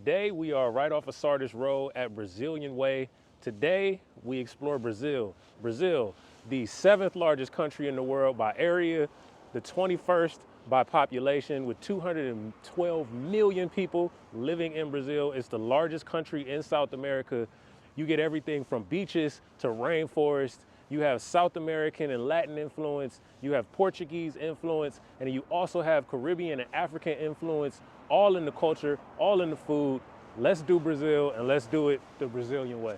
Today we are right off of Sardis Road at Brazilian Way. Today we explore Brazil. Brazil, the 7th largest country in the world by area, the 21st by population with 212 million people living in Brazil. It's the largest country in South America. You get everything from beaches to rainforest. You have South American and Latin influence. You have Portuguese influence. And you also have Caribbean and African influence, all in the culture, all in the food. Let's do Brazil and let's do it the Brazilian way.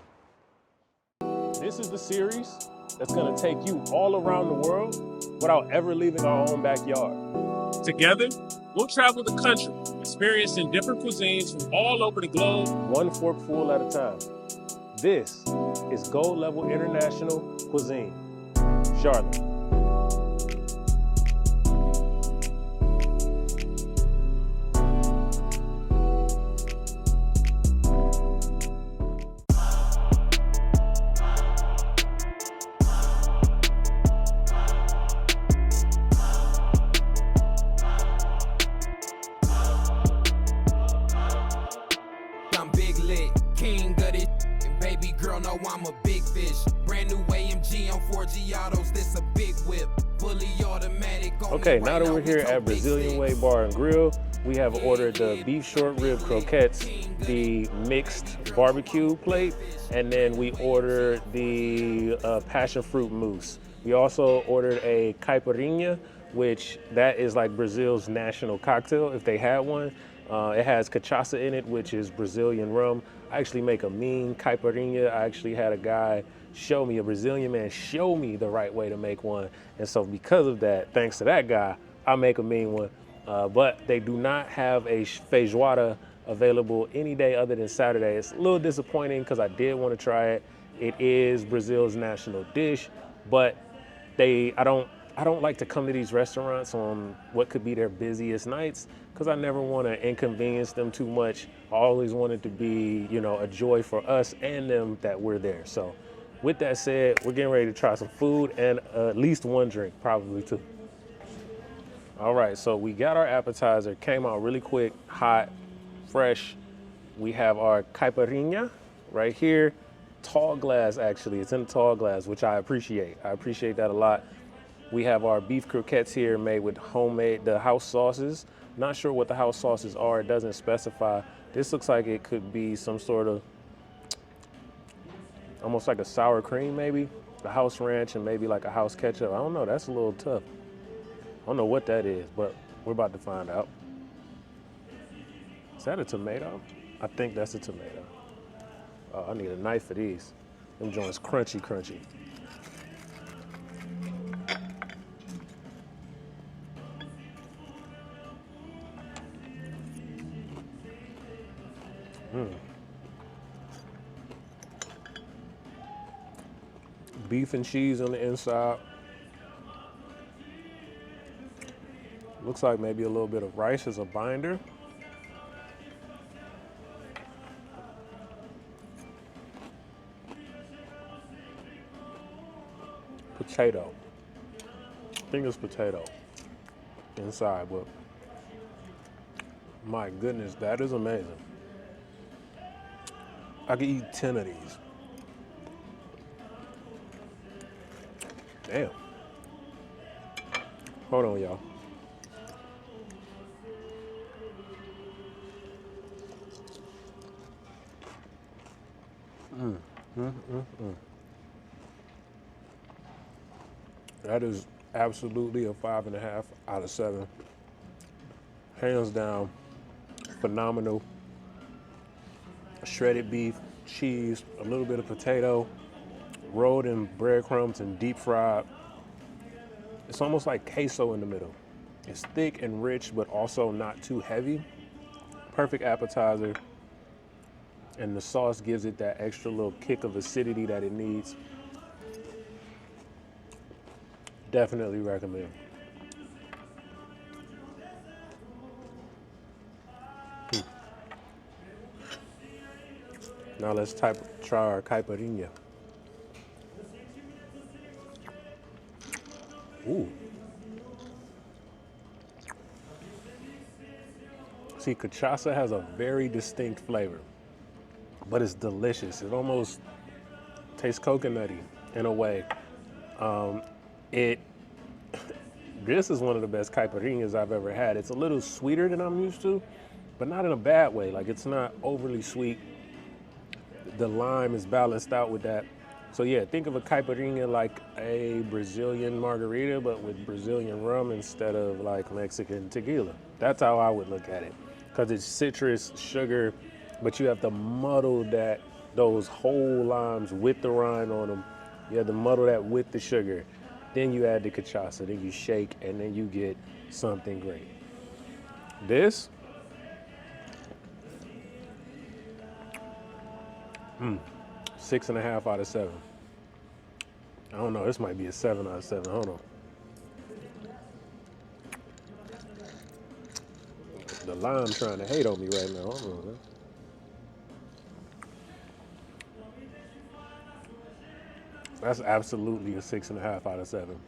This is the series that's gonna take you all around the world without ever leaving our own backyard. Together, we'll travel the country, experiencing different cuisines from all over the globe. One forkful at a time. This is Gold Level International Cuisine. Charlotte. I'm big lit, king of this, and baby girl know I'm a big fish. Brand new AMG on 4G autos, this a big whip, fully automatic. Okay, now that we're here at Brazilian Way Bar and Grill, we have ordered the beef short rib croquettes, the mixed barbecue plate, and then we ordered the passion fruit mousse. We also ordered a caipirinha, which that is like Brazil's national cocktail if they had one. It has cachaça in it, which is Brazilian rum. I actually make a mean caipirinha. I actually had a guy show me, a Brazilian man show me the right way to make one. And so because of that, thanks to that guy, I make a mean one. But they do not have a feijoada available any day other than Saturday. It's a little disappointing because I did want to try it. It is Brazil's national dish, but I don't like to come to these restaurants on what could be their busiest nights because I never want to inconvenience them too much. I always want it to be, a joy for us and them that we're there. So with that said, we're getting ready to try some food and at least one drink, probably two. All right, so we got our appetizer, came out really quick, hot, fresh. We have our caipirinha right here. Tall glass, actually. It's in a tall glass, which I appreciate. I appreciate that a lot. We have our beef croquettes here made with the house sauces. Not sure what the house sauces are, it doesn't specify. This looks like it could be some sort of, almost like a sour cream maybe. The house ranch and maybe like a house ketchup. I don't know, that's a little tough. I don't know what that is, but we're about to find out. Is that a tomato? I think that's a tomato. Oh, I need a knife for these. Them joints crunchy, crunchy. Beef and cheese on the inside. Looks like maybe a little bit of rice as a binder. Potato. I think it's potato inside, but my goodness, that is amazing. I could eat 10 of these. Damn. Hold on, y'all. That is absolutely a 5.5 out of 7. Hands down, phenomenal. Shredded beef, cheese, a little bit of potato, rolled in breadcrumbs and deep fried. It's almost like queso in the middle. It's thick and rich, but also not too heavy. Perfect appetizer. And the sauce gives it that extra little kick of acidity that it needs. Definitely recommend. Now let's try our caipirinha. Ooh. See, cachaça has a very distinct flavor, but it's delicious. It almost tastes coconutty in a way. It This is one of the best caipirinhas I've ever had. It's a little sweeter than I'm used to, but not in a bad way. Like, it's not overly sweet. The lime is balanced out with that. So yeah, think of a caipirinha like a Brazilian margarita, but with Brazilian rum instead of like Mexican tequila. That's how I would look at it. Because it's citrus, sugar, but you have to muddle those whole limes with the rind on them. You have to muddle that with the sugar. Then you add the cachaça, then you shake, and then you get something great. This, 6.5 out of 7. I don't know, this might be a 7 out of 7, hold on. The lime trying to hate on me right now, hold on, man. That's absolutely a 6.5 out of 7.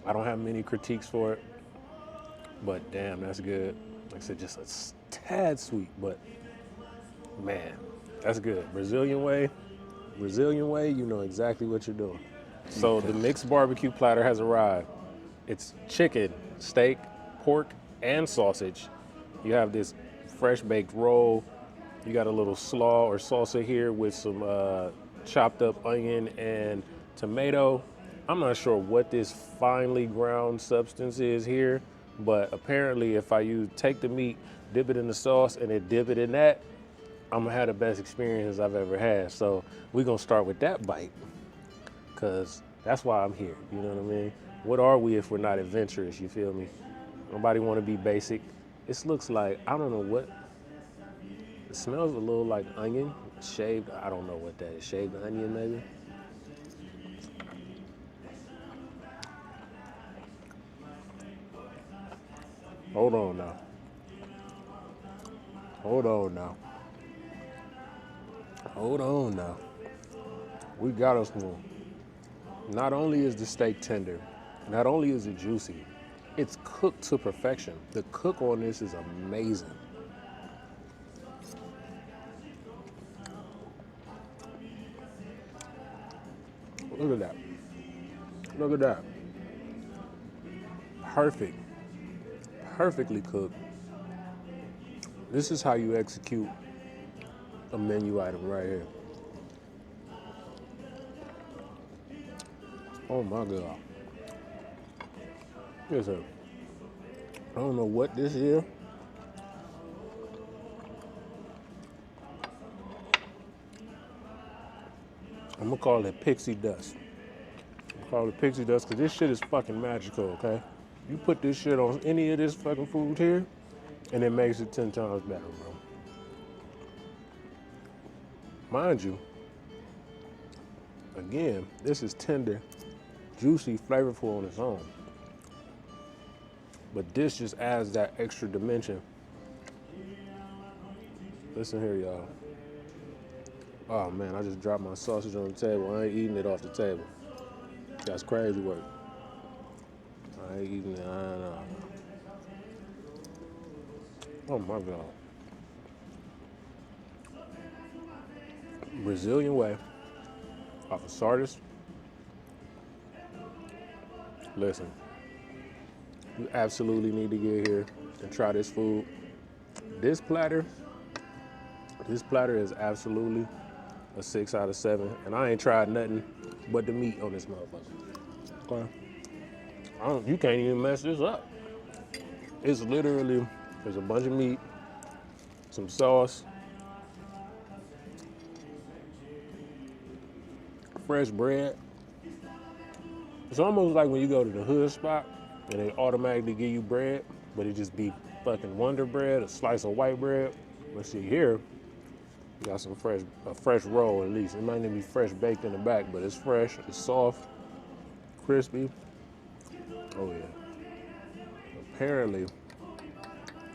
I don't have many critiques for it, but damn, that's good. Like I said, just a tad sweet, but man, that's good. Brazilian way, you know exactly what you're doing. So the mixed barbecue platter has arrived. It's chicken, steak, pork, and sausage. You have this fresh baked roll. You got a little slaw or salsa here with some chopped up onion and tomato. I'm not sure what this finely ground substance is here, but apparently if I take the meat, dip it in the sauce, and then dip it in that, I'm gonna have the best experience I've ever had. So we're gonna start with that bite, because that's why I'm here, you know what I mean? What are we if we're not adventurous, you feel me? Nobody wanna be basic. This looks like, I don't know what, it smells a little like onion, shaved, I don't know what that is, shaved onion maybe? Hold on now. Hold on now. Hold on now. We got us one. Not only is the steak tender, not only is it juicy, it's cooked to perfection. The cook on this is amazing. Look at that. Look at that. Perfect. Perfectly cooked. This is how you execute a menu item right here. Oh my God. Listen, I don't know what this is. I'm gonna call it pixie dust. I'm gonna call it pixie dust because this shit is fucking magical, okay? You put this shit on any of this fucking food here, and it makes it 10 times better, bro. Mind you, again, this is tender, juicy, flavorful on its own. But this just adds that extra dimension. Listen here, y'all. Oh man, I just dropped my sausage on the table. I ain't eating it off the table. That's crazy work. I ain't eating it. Oh my God. Brazilian way. Off of Sardis. Listen. You absolutely need to get here and try this food. This platter is absolutely a 6 out of 7. And I ain't tried nothing but the meat on this motherfucker. Okay? You can't even mess this up. It's literally, there's a bunch of meat, some sauce, fresh bread. It's almost like when you go to the hood spot and they automatically give you bread, but it just be fucking Wonder Bread, a slice of white bread. But see here, you got a fresh roll at least. It might not be fresh baked in the back, but it's fresh, it's soft, crispy. Oh yeah. Apparently,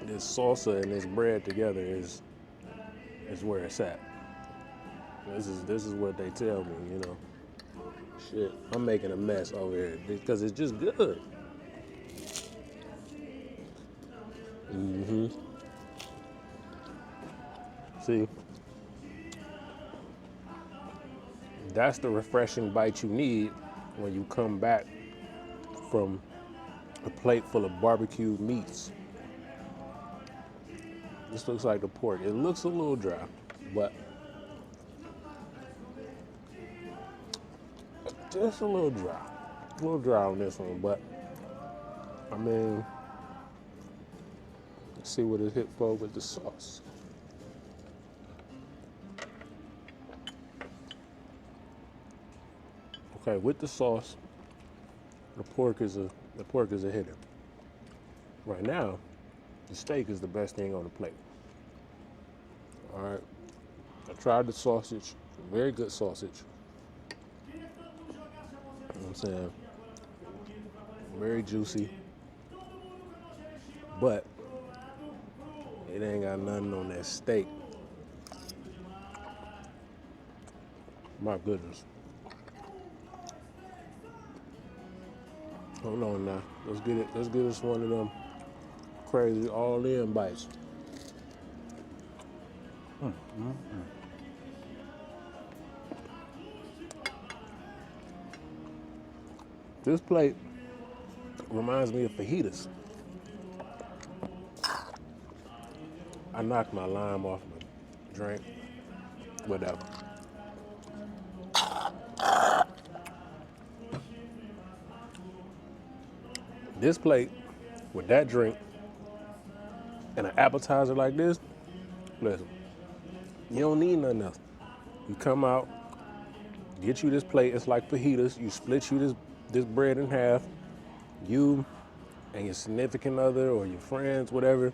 this salsa and this bread together is where it's at. This is what they tell me, you know. Shit, I'm making a mess over here because it's just good. See, that's the refreshing bite you need when you come back from a plate full of barbecued meats. This looks like the pork. It looks a little dry, but just a little dry. A little dry on this one, but I mean, let's see what it hit for with the sauce. Okay, with the sauce, the pork is a hitter. Right now, the steak is the best thing on the plate. All right, I tried the sausage, very good sausage. You know what I'm saying? Very juicy, but it ain't got nothing on that steak. My goodness. Hold on now. Let's get it. Let's get us one of them crazy all-in bites. This plate reminds me of fajitas. I knocked my lime off my drink. Whatever. This plate with that drink and an appetizer like this, listen, you don't need nothing else. You come out, get you this plate, it's like fajitas, you split you this bread in half, you and your significant other or your friends, whatever,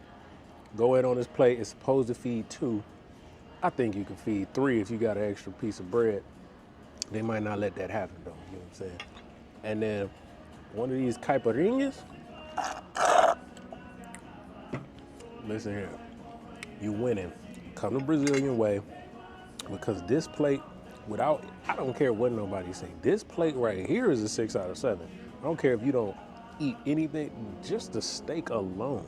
go in on this plate. It's supposed to feed 2. I think you can feed 3 if you got an extra piece of bread. They might not let that happen though, you know what I'm saying? And then one of these caipirinhas, listen here, you winning. Come the Brazilian way, because this plate, I don't care what nobody say, this plate right here is a 6 out of 7. I don't care if you don't eat anything, just the steak alone.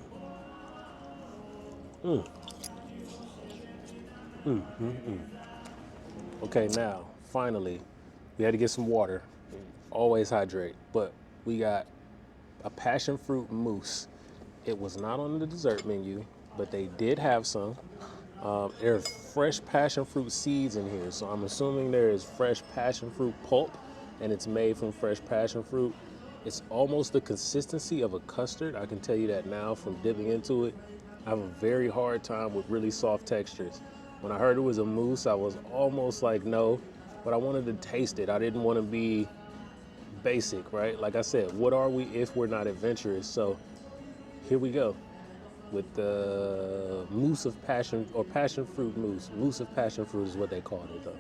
Okay, now, finally, we had to get some water. Always hydrate, but we got a passion fruit mousse. It was not on the dessert menu, but they did have some. There's fresh passion fruit seeds in here, so I'm assuming there is fresh passion fruit pulp, and it's made from fresh passion fruit. It's almost the consistency of a custard. I can tell you that now from dipping into it. I have a very hard time with really soft textures. When I heard it was a mousse, I was almost like no, but I wanted to taste it. I didn't want to be basic, right? Like I said, what are we if we're not adventurous? So here we go with the mousse of passion, or passion fruit mousse. Mousse of passion fruit is what they called it though.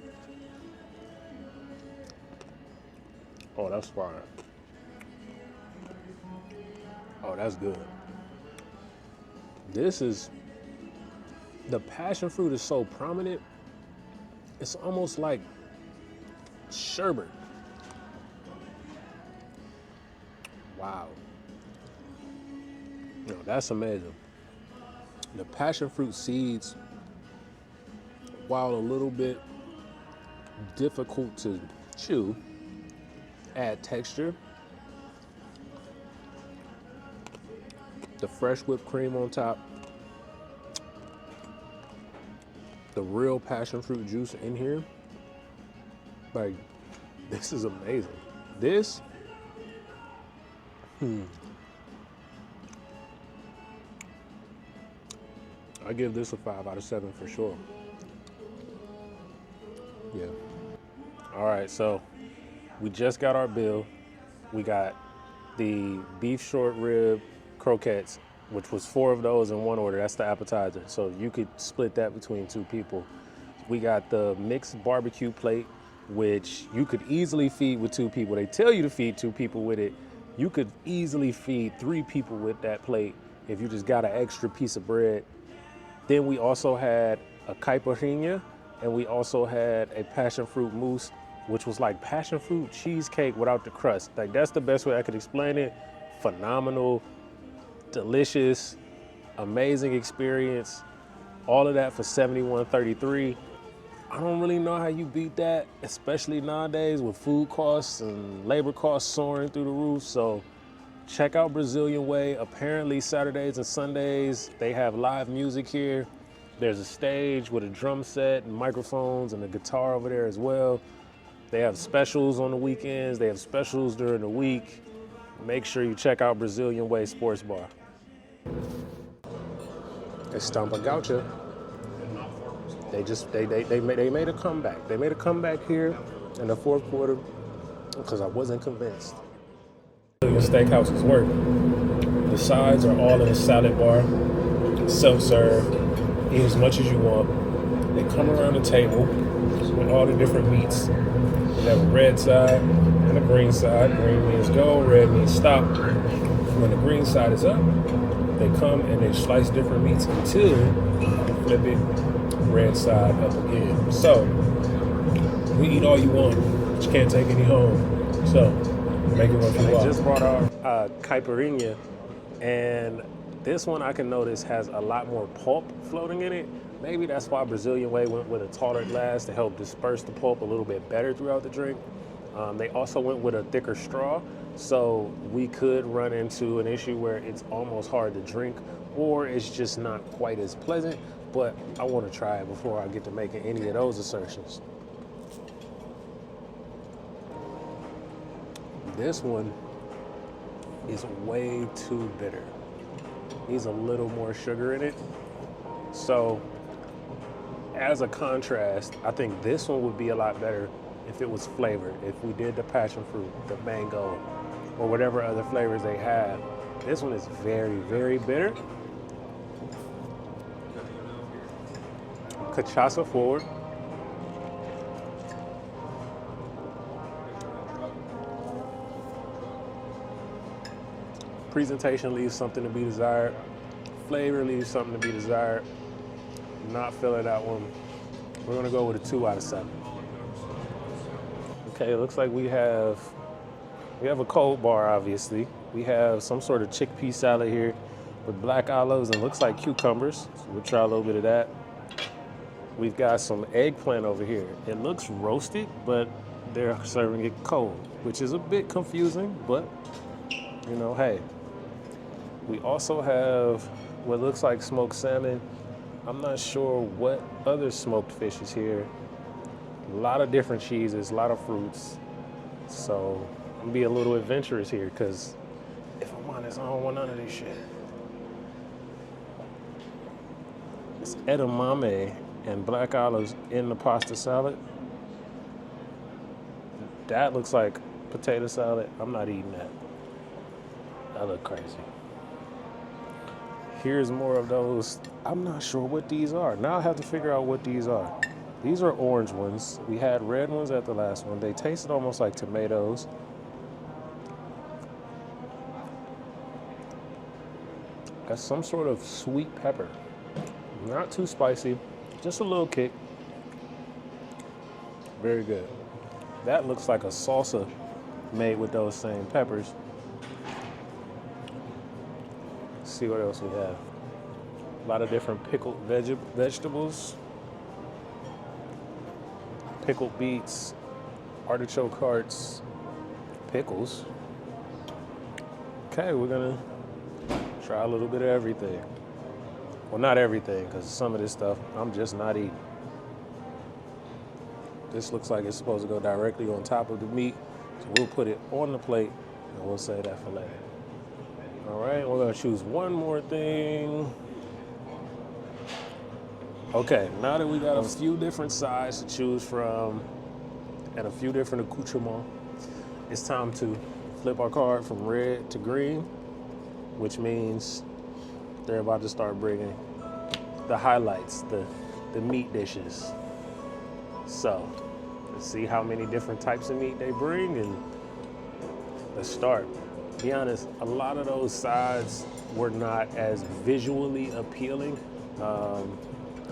Oh, that's fire. Oh, that's good. The passion fruit is so prominent, it's almost like sherbet. Wow. No, that's amazing. The passion fruit seeds, while a little bit difficult to chew, add texture. The fresh whipped cream on top. The real passion fruit juice in here. Like, this is amazing. This, I give this a 5 out of 7 for sure. Yeah. All right, so we just got our bill. We got the beef short rib croquettes, which was 4 of those in one order. That's the appetizer. So you could split that between 2 people. We got the mixed barbecue plate, which you could easily feed with 2 people. They tell you to feed 2 people with it. You could easily feed 3 people with that plate if you just got an extra piece of bread. Then we also had a caipirinha, and we also had a passion fruit mousse, which was like passion fruit cheesecake without the crust. Like, that's the best way I could explain it. Phenomenal, delicious, amazing experience. All of that for $71.33. I don't really know how you beat that, especially nowadays with food costs and labor costs soaring through the roof. So check out Brazilian Way. Apparently Saturdays and Sundays, they have live music here. There's a stage with a drum set and microphones and a guitar over there as well. They have specials on the weekends. They have specials during the week. Make sure you check out Brazilian Way Sports Bar. Estampa Gaucha. They made a comeback. They made a comeback here in the fourth quarter because I wasn't convinced. Brazilian steakhouses work. The sides are all in a salad bar, self-serve. Eat as much as you want. They come around the table with all the different meats. They have a red side and a green side. Green means go, red means stop. When the green side is up, they come and they slice different meats until you flip it red side up again. So we eat all you want, but you can't take any home. So make it what you want. They just brought our caipirinha, and this one I can notice has a lot more pulp floating in it. Maybe that's why Brazilian Way went with a taller glass to help disperse the pulp a little bit better throughout the drink. They also went with a thicker straw, so we could run into an issue where it's almost hard to drink or it's just not quite as pleasant, but I want to try it before I get to making any of those assertions. This one is way too bitter. Needs a little more sugar in it. So as a contrast, I think this one would be a lot better if it was flavored. If we did the passion fruit, the mango, or whatever other flavors they have. This one is very, very bitter. Cachaça forward. Presentation leaves something to be desired. Flavor leaves something to be desired. Not feeling that one. We're gonna go with a 2 out of 7. Okay, it looks like we have a cold bar, obviously. We have some sort of chickpea salad here with black olives and looks like cucumbers. So we'll try a little bit of that. We've got some eggplant over here. It looks roasted, but they're serving it cold, which is a bit confusing, but you know, hey. We also have what looks like smoked salmon. I'm not sure what other smoked fish is here. A lot of different cheeses, a lot of fruits. So I'm gonna be a little adventurous here because if I'm honest, I don't want none of this shit. It's edamame and black olives in the pasta salad. That looks like potato salad. I'm not eating that. That look crazy. Here's more of those. I'm not sure what these are. Now I have to figure out what these are. These are orange ones. We had red ones at the last one. They tasted almost like tomatoes. Got some sort of sweet pepper. Not too spicy, just a little kick. Very good. That looks like a salsa made with those same peppers. Let's see what else we have. A lot of different pickled vegetables. Pickled beets, artichoke hearts, pickles. Okay, we're gonna try a little bit of everything. Well, not everything, because some of this stuff I'm just not eating. This looks like it's supposed to go directly on top of the meat, so we'll put it on the plate and we'll save that for later. All right, we're gonna choose one more thing. Okay, now that we got a few different sides to choose from and a few different accoutrements, it's time to flip our card from red to green, which means they're about to start bringing the highlights, the meat dishes. So let's see how many different types of meat they bring and let's start. Be honest, a lot of those sides were not as visually appealing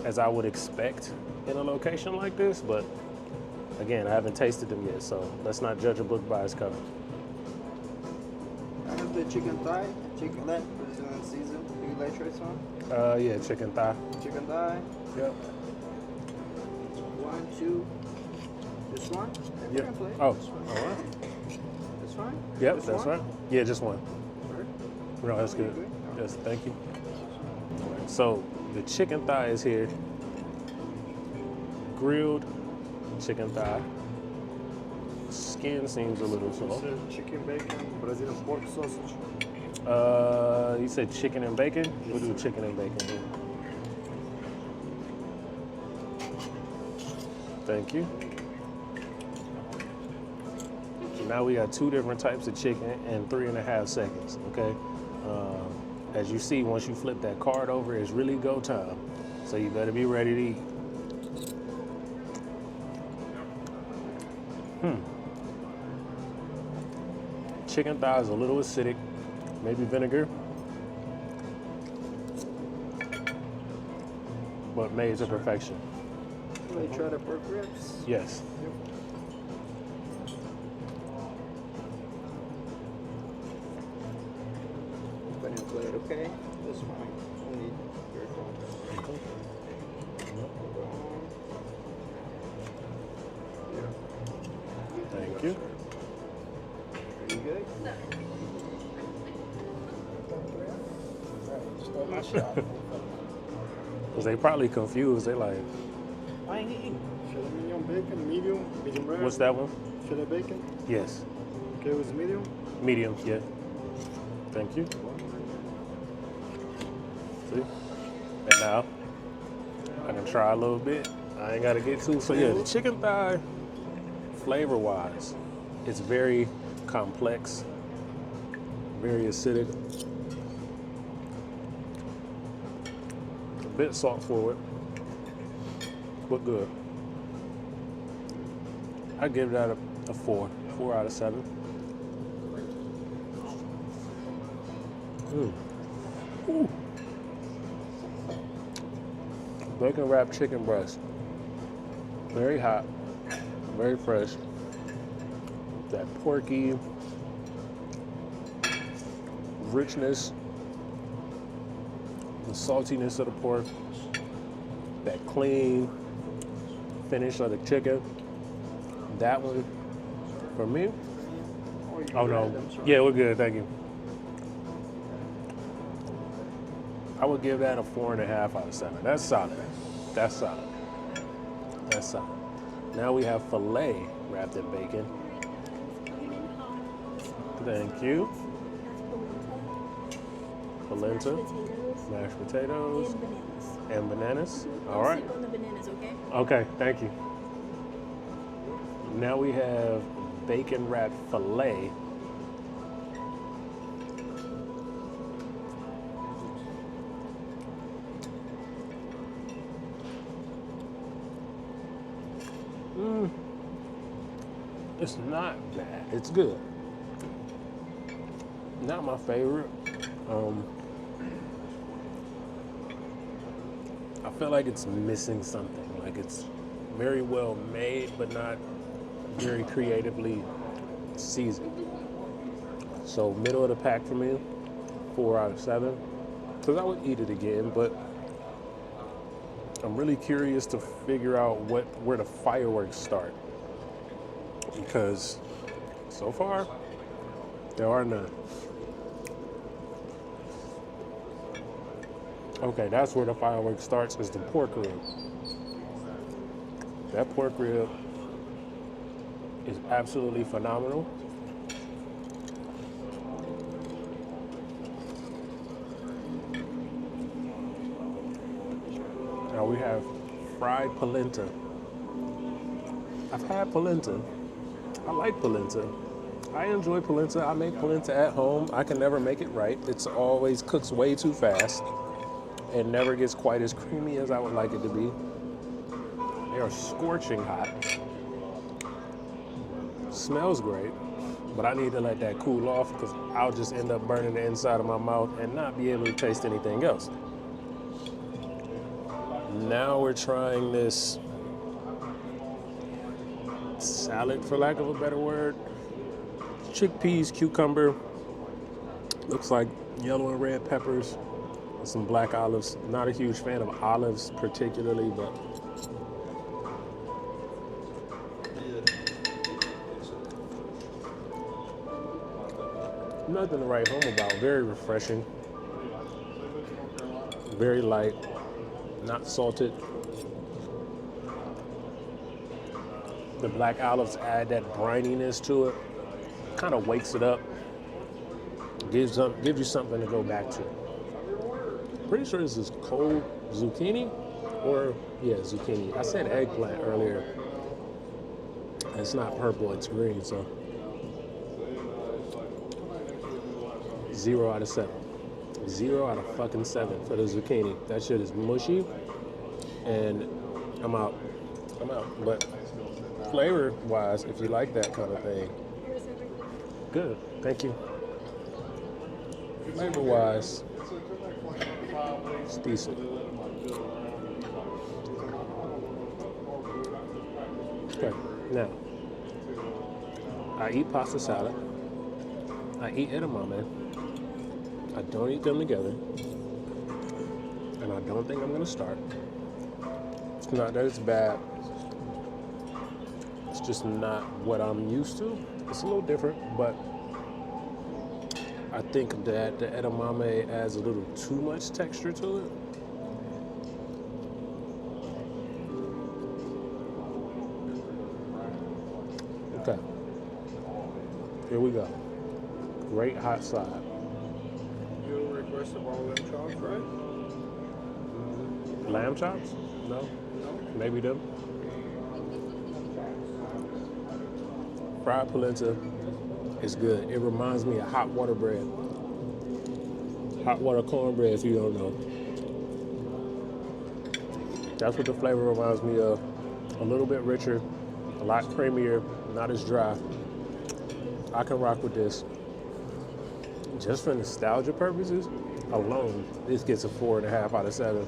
as I would expect in a location like this, but again, I haven't tasted them yet, so let's not judge a book by its cover. I have the chicken thigh, chicken leg, salted and seasoned. Do you like try some? Yeah, chicken thigh. Chicken thigh. Yep. 1, 2. This one? And Yep. chicken plate. Oh, This one. all right. This one? Yep, This that's one? right. Yeah, just one. Alright. No, that's good. Good? Yes, thank you. So the chicken thigh is here. Grilled chicken thigh. Skin seems a little soft. Chicken bacon, Brazilian pork sausage. You said chicken and bacon? We'll do chicken and bacon here. Thank you. So now we got 2 different types of chicken in 3.5 seconds, okay? As you see, once you flip that card over, it's really go time. So you better be ready to eat. Chicken thigh is a little acidic, maybe vinegar, but made to perfection. You want to try the pork ribs? Yes. Put in plate, okay? That's fine. Only your thumbs. Thank you. Pretty good? Because they probably confused. They like, I ain't eating. Filet mignon bacon, medium rare. what's that one? Filet bacon. Yes. Okay, with medium. Medium, yeah. Thank you. See? And now, I can try a little bit. I ain't got to get too. So yeah, the chicken thigh, flavor-wise, it's very complex, very acidic, a bit salt forward, but good. I give that a 4 out of 7. Ooh. Bacon wrapped chicken breast. Very hot, very fresh. That porky richness, the saltiness of the pork, that clean finish of the chicken. That one, for me, oh no, yeah, we're good, thank you. I would give that a 4.5 out of 7. That's solid. That's solid. That's solid. Now we have filet wrapped in bacon. Thank you. Polenta, mashed potatoes, and bananas. All right. On the bananas, okay? Okay, thank you. Now we have bacon wrapped filet. It's not bad. It's good. Not my favorite. I feel like it's missing something. Like it's very well made, but not very creatively seasoned. So middle of the pack for me, 4 out of 7. Because I would eat it again, but I'm really curious to figure out where the fireworks start. Because so far, there are none. Okay, that's where the fireworks starts, is the pork rib. That pork rib is absolutely phenomenal. Now we have fried polenta. I've had polenta. I like polenta. I enjoy polenta. I make polenta at home. I can never make it right. It's always cooks way too fast and never gets quite as creamy as I would like it to be. They are scorching hot. Smells great, but I need to let that cool off because I'll just end up burning the inside of my mouth and not be able to taste anything else. Now we're trying this salad, for lack of a better word. Chickpeas, cucumber. Looks like yellow and red peppers, and some black olives. Not a huge fan of olives particularly, but nothing to write home about. Very refreshing, very light, not salted. The black olives add that brininess to it, kind of wakes it up, gives you something to go back to. Pretty sure this is cold zucchini, or yeah, zucchini. I said eggplant earlier. It's not purple, it's green, so 0 out of 7. 0 out of fucking 7 for the zucchini. That shit is mushy, and I'm out. But flavor-wise, if you like that kind of thing, good. Thank you. Flavor-wise, it's decent. Okay, now, I eat pasta salad. I eat edamame. I don't eat them together. And I don't think I'm gonna start. It's not that it's bad. It's just not what I'm used to. It's a little different, but I think that the edamame adds a little too much texture to it. Okay, here we go. Great hot side. You requested all lamb chops, right? Lamb chops? No? Maybe them. Fried polenta is good. It reminds me of hot water bread. Hot water cornbread, if you don't know. That's what the flavor reminds me of. A little bit richer, a lot creamier, not as dry. I can rock with this. Just for nostalgia purposes alone, this gets a 4.5 out of 7.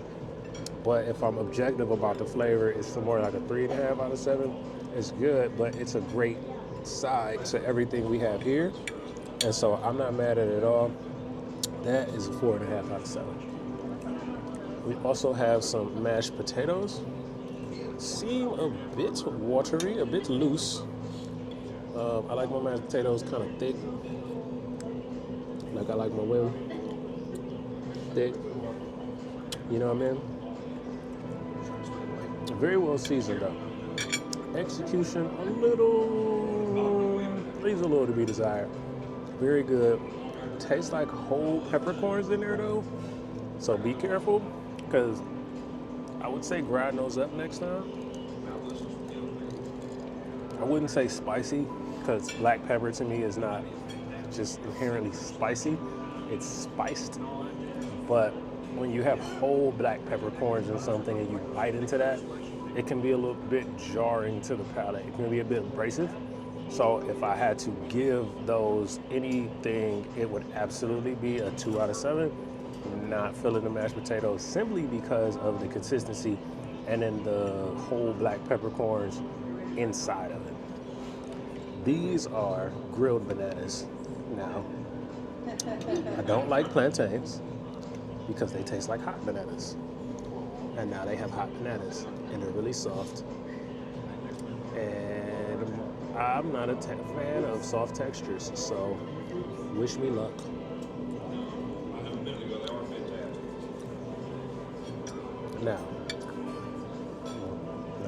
But if I'm objective about the flavor, it's somewhere like a 3.5 out of 7. It's good, but it's a great side to everything we have here. And so I'm not mad at it at all. That is a 4.5 out of 7. We also have some mashed potatoes. Seem a bit watery, a bit loose. I like my mashed potatoes kind of thick. Like I like my women thick. You know what I mean? Very well seasoned though. Execution leaves a little to be desired. Very good. Tastes like whole peppercorns in there though. So be careful, because I would say grind those up next time. I wouldn't say spicy, because black pepper to me is not just inherently spicy. It's spiced. But when you have whole black peppercorns in something and you bite into that, it can be a little bit jarring to the palate. It can be a bit abrasive. So if I had to give those anything, it would absolutely be a 2 out of 7. Not feeling the mashed potatoes simply because of the consistency and then the whole black peppercorns inside of it. These are grilled bananas. Now, I don't like plantains because they taste like hot bananas. And now they have hot bananas and they're really soft. And I'm not a fan of soft textures, so wish me luck. Now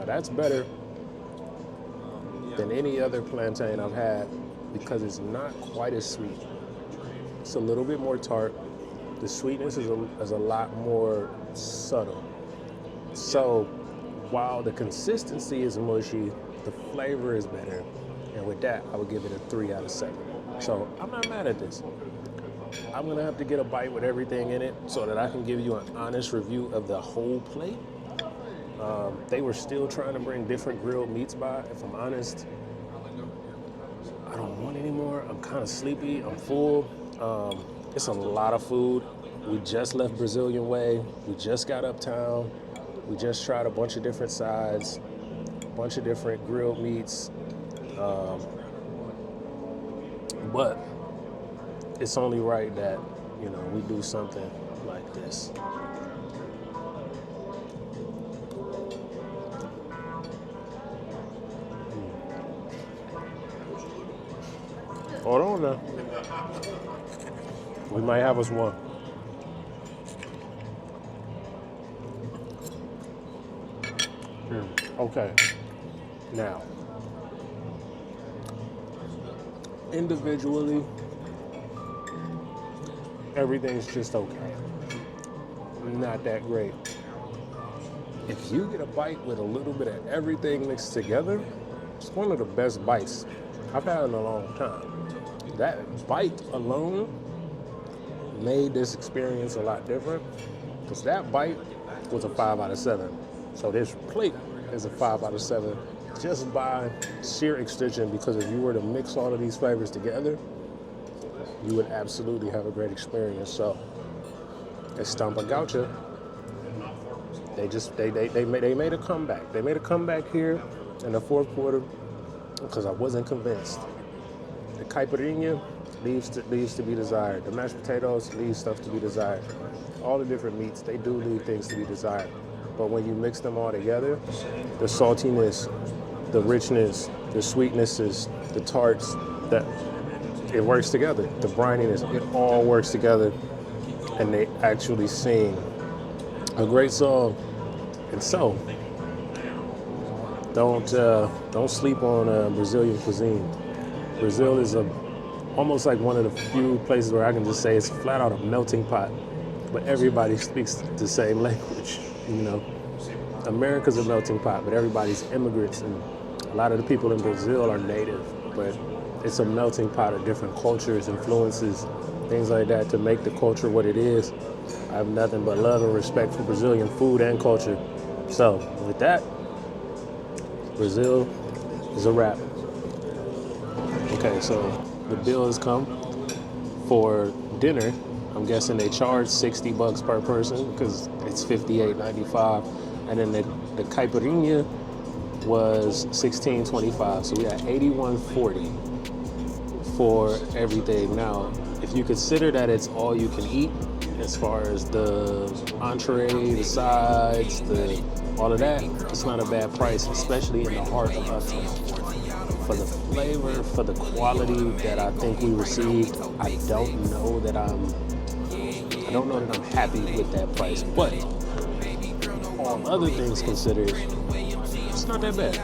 that's better than any other plantain I've had because it's not quite as sweet. It's a little bit more tart. The sweetness is a lot more subtle. So while the consistency is mushy, the flavor is better. And with that, I would give it a 3 out of 7. So I'm not mad at this. I'm gonna have to get a bite with everything in it so that I can give you an honest review of the whole plate. They were still trying to bring different grilled meats by. If I'm honest, I don't want any more. I'm kind of sleepy, I'm full. It's a lot of food. We just left Brazilian Way. We just got uptown. We just tried a bunch of different sides, a bunch of different grilled meats. But it's only right that you know, we do something like this. Hold on now. We might have us one. Okay. Now, individually, everything's just okay. Not that great. If you get a bite with a little bit of everything mixed together, it's one of the best bites I've had in a long time. That bite alone made this experience a lot different, because that bite was a 5 out of 7. So this plate is a 5 out of 7 just by sheer extension, because if you were to mix all of these flavors together, you would absolutely have a great experience. So Estampa Gaucha, they made a comeback. They made a comeback here in the fourth quarter because I wasn't convinced. The caipirinha leaves to be desired. The mashed potatoes leave stuff to be desired. All the different meats, they do leave things to be desired. But when you mix them all together, the saltiness, the richness, the sweetnesses, the tarts, that it works together. The brininess, it all works together, and they actually sing a great song. And so, don't sleep on Brazilian cuisine. Brazil is almost like one of the few places where I can just say it's flat out a melting pot, but everybody speaks the same language. You know, America's a melting pot, but everybody's immigrants, and a lot of the people in Brazil are native, but it's a melting pot of different cultures, influences, things like that to make the culture what it is. I have nothing but love and respect for Brazilian food and culture. So with that, Brazil is a wrap. Okay, so the bill has come for dinner. I'm guessing they charge $60 per person because it's $58.95, and then the caipirinha was $16.25. So we got $81.40 for everything. Now, if you consider that it's all you can eat, as far as the entree, the sides, all of that, it's not a bad price, especially in the heart of Uptown. For the flavor, for the quality that I think we received, I don't know that I'm happy with that price. But all other things considered, it's not that bad.